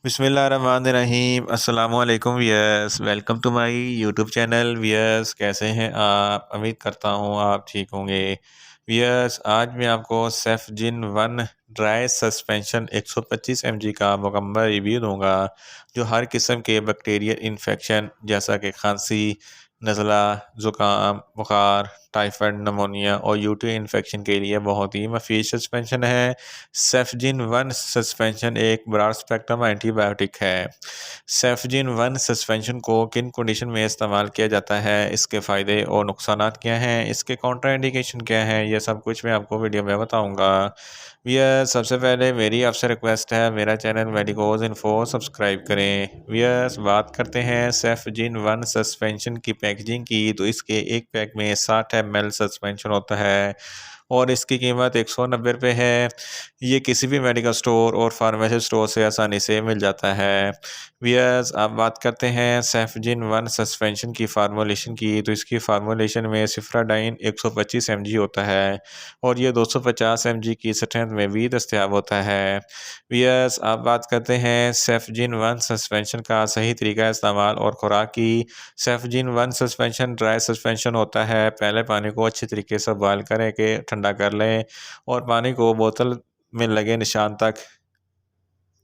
बिस्मिल्लाहिर्रहमानिर्रहीम अस्सलामुअलैकुम viewers, welcome to my YouTube channel. Viewers, कैसे हैं आप? उम्मीद करता हूँ आप ठीक होंगे। वियर्स, आज मैं आपको सेफजिन वन ड्राई सस्पेंशन 125 mg का मुकम्मल रिव्यू दूंगा, जो हर किस्म के बैक्टीरियल इन्फेक्शन जैसा कि खांसी, नज़ला, ज़ुकाम, बुखार, टाइफाइड, नमोनिया और यूटी इन्फेक्शन के लिए बहुत ही मफीद सस्पेंशन है। सेफजिन वन सस्पेंशन एक ब्रॉड स्पेक्ट्रम एंटीबायोटिक है। सेफजिन वन सस्पेंशन को किन कंडीशन में इस्तेमाल किया जाता है, इसके फ़ायदे और नुकसान क्या हैं, इसके काउंटर इंडिकेशन क्या हैं, यह सब कुछ मैं आपको वीडियो में बताऊंगा। भैया, सबसे पहले मेरी आपसे रिक्वेस्ट है, मेरा चैनल मेडिकोज इन्फो सब्सक्राइब करें। भैया, बात करते हैं सेफजिन वन सस्पेंशन की पैकेजिंग की, तो इसके एक पैक में 60 ml सस्पेंशन होता है और इसकी कीमत 190 रुपये है। ये किसी भी मेडिकल स्टोर और फार्मेसी स्टोर से आसानी से मिल जाता है। वियर्स, अब बात करते हैं सेफजिन वन सस्पेंशन की फार्मूलेशन की, तो इसकी फार्मूलेशन में सिफ्राडाइन 125 mg होता है और ये 250 mg की स्ट्रेंथ में भी दस्तयाब होता है। वियर्स, अब बात करते हैं सेफजिन वन सस्पेंशन का सही तरीका इस्तेमाल और खुराक की। सेफजिन वन सस्पेंशन ड्राई सस्पेंशन होता है। पहले पानी को अच्छी तरीके से बॉयल करें के ठंडा कर लें और पानी को बोतल में लगे निशान तक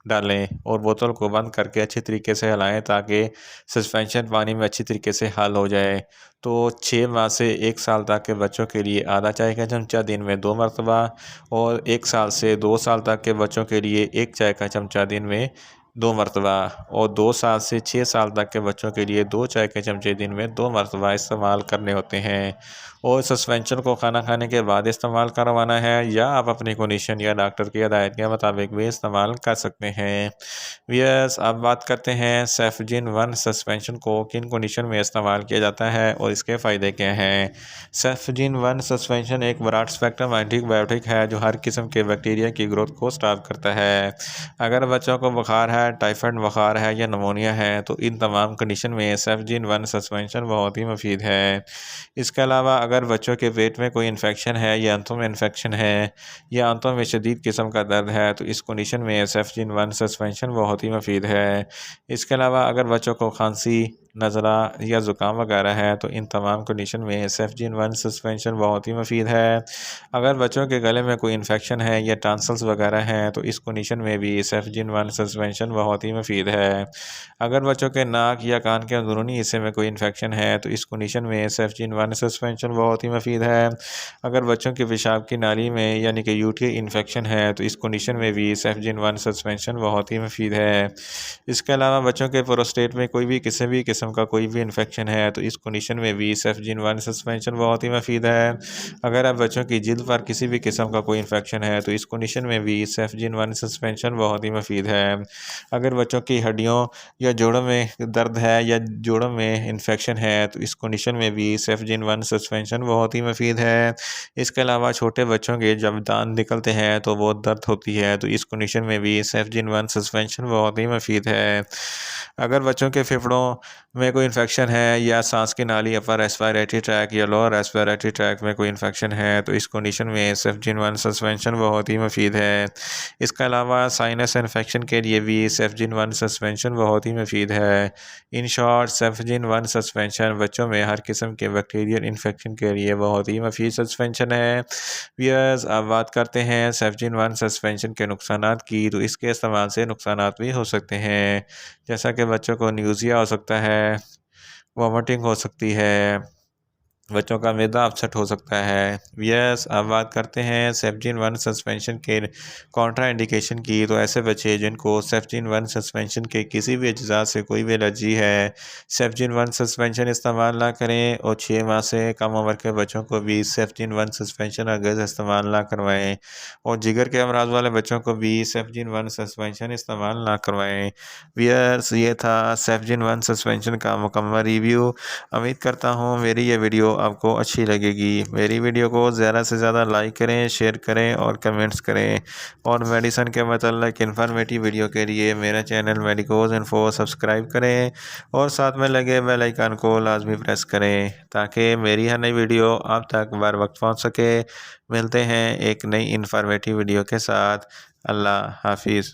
डालें और बोतल को बंद करके अच्छी तरीके से हिलाएं ताकि सस्पेंशन पानी में अच्छी तरीके से हल हो जाए। तो 6 माह से 1 साल तक के बच्चों के लिए आधा चाय का चमचा दिन में 2 मरतबा और 1 साल से 2 साल तक के बच्चों के लिए 1 चाय का चमचा दिन में 2 मरतबा और 2 साल से 6 साल तक के बच्चों के लिए 2 चाय के चमचे दिन में 2 मरतबा इस्तेमाल करने होते हैं और सस्पेंशन को खाना खाने के बाद इस्तेमाल करवाना है या आप अपनी कंडीशन या डॉक्टर की हिदायत के मुताबिक भी इस्तेमाल कर सकते हैं। वियर्स, अब बात करते हैं सेफजिन वन सस्पेंशन को किन कंडीशन में इस्तेमाल किया जाता है और इसके फ़ायदे क्या हैं। सेफजिन वन सस्पेंशन एक ब्रॉड स्पेक्ट्रम एंटीबायोटिक है जो हर किस्म के बैक्टीरिया की ग्रोथ को स्टॉप करता है। अगर बच्चों को बुखार है, टाइफाइड बुखार है या नमोनिया है, तो इन तमाम कंडीशन में सेफजिन वन सस्पेंशन बहुत ही मुफीद है। इसके अलावा अगर बच्चों के पेट में कोई इन्फेक्शन है या आंतों में इन्फेक्शन है या आंतों में शदीद किस्म का दर्द है, तो इस कंडीशन में सेफजिन वन सस्पेंशन बहुत ही मुफीद है। इसके अलावा अगर बच्चों को खांसी, नज़ला या ज़ुकाम वगैरह है, तो इन तमाम कंडीशन में सेफजिन वन सस्पेंशन बहुत ही मुफीद है। अगर बच्चों के गले में कोई इन्फेक्शन है या टॉन्सिल्स वगैरह हैं, तो इस कंडीशन में भी सेफजिन वन सस्पेंशन बहुत ही मुफीद है। अगर बच्चों के नाक या कान के अंदरूनी हिस्से में कोई इन्फेक्शन है, तो इस कंडीशन में सेफजिन वन सस्पेंशन बहुत ही मुफीद है। अगर बच्चों के पेशाब की नाली में यानी कि यूटीआई इन्फेक्शन है, तो इस कंडीशन में भी सेफजिन वन सस्पेंशन बहुत ही मुफीद है। इसके अलावा बच्चों के प्रोस्टेट में कोई भी किसी भी किस्म का कोई भी इन्फेक्शन है, तो इस कंडीशन में भी सेफजिन वन सस्पेंशन बहुत ही मुफीद है। अगर आप बच्चों की जिल्द पर किसी भी किस्म का कोई इन्फेक्शन है, तो इस कंडीशन में भी सेफजिन वन सस्पेंशन बहुत ही मुफीद है। अगर बच्चों की हड्डियों या जोड़ों में दर्द है या जोड़ों में इन्फेक्शन है, तो इस कंडीशन में भी सेफजिन वन सस्पेंशन बहुत ही मुफीद है। इसके अलावा छोटे बच्चों के जब दांत निकलते हैं तो बहुत दर्द होती है, तो इस कंडीशन में भी सेफजिन वन सस्पेंशन बहुत ही मुफीद है। अगर बच्चों के फेफड़ों में कोई इन्फेक्शन है या सांस की नाली, अपर रेस्पिरेटरी ट्रैक या लोअर रेस्पिरेटरी ट्रैक में कोई इन्फेक्शन है, तो इस कंडीशन में सेफजिन वन सस्पेंशन बहुत ही मुफीद है। इसके अलावा साइनस इन्फेक्शन के लिए भी सेफजिन वन सस्पेंशन बहुत ही मुफीद है। इन शॉर्ट, सेफजिन वन सस्पेंशन बच्चों में हर किस्म के बैक्टीरियल इन्फेक्शन के लिए बहुत ही मुफीद सस्पेंशन है। वियर्स, अब बात करते हैं सेफजिन वन सस्पेंशन के नुकसानात की, तो इसके इस्तेमाल से नुकसानात भी हो सकते हैं, जैसा कि बच्चों को न्यूज़िया हो सकता है, वॉमिटिंग हो सकती है, बच्चों का मैदा अपसेट हो सकता है। यस, अब बात करते हैं सेफजिन वन सस्पेंशन के कॉन्ट्रा इंडिकेशन की, तो ऐसे बच्चे जिनको सेफजिन वन सस्पेंशन के किसी भी अज्जा से कोई भी एलर्जी है, सेफजिन वन सस्पेंशन इस्तेमाल ना करें और 6 माह से कम उम्र के बच्चों को भी सेफजिन वन सस्पेंशन अगर इस्तेमाल ना करवाएं और जिगर के अमराज वाले बच्चों को भी सेफजिन वन सस्पेंशन इस्तेमाल ना करवाएं। वियर्स, ये था सेफजिन वन सस्पेंशन का मुकम्मल रिव्यू। उम्मीद करता हूँ मेरी ये वीडियो आपको अच्छी लगेगी। मेरी वीडियो को ज़्यादा से ज़्यादा लाइक करें, शेयर करें और कमेंट्स करें और मेडिसिन के मतलब इन्फॉर्मेटिव वीडियो के लिए मेरा चैनल मेडिकोज इन्फो सब्सक्राइब करें और साथ में लगे बेल आइकन को लाजमी प्रेस करें ताकि मेरी हर नई वीडियो आप तक बर वक्त पहुँच सके। मिलते हैं एक नई इन्फॉर्मेटिव वीडियो के साथ। अल्लाह हाफिज़।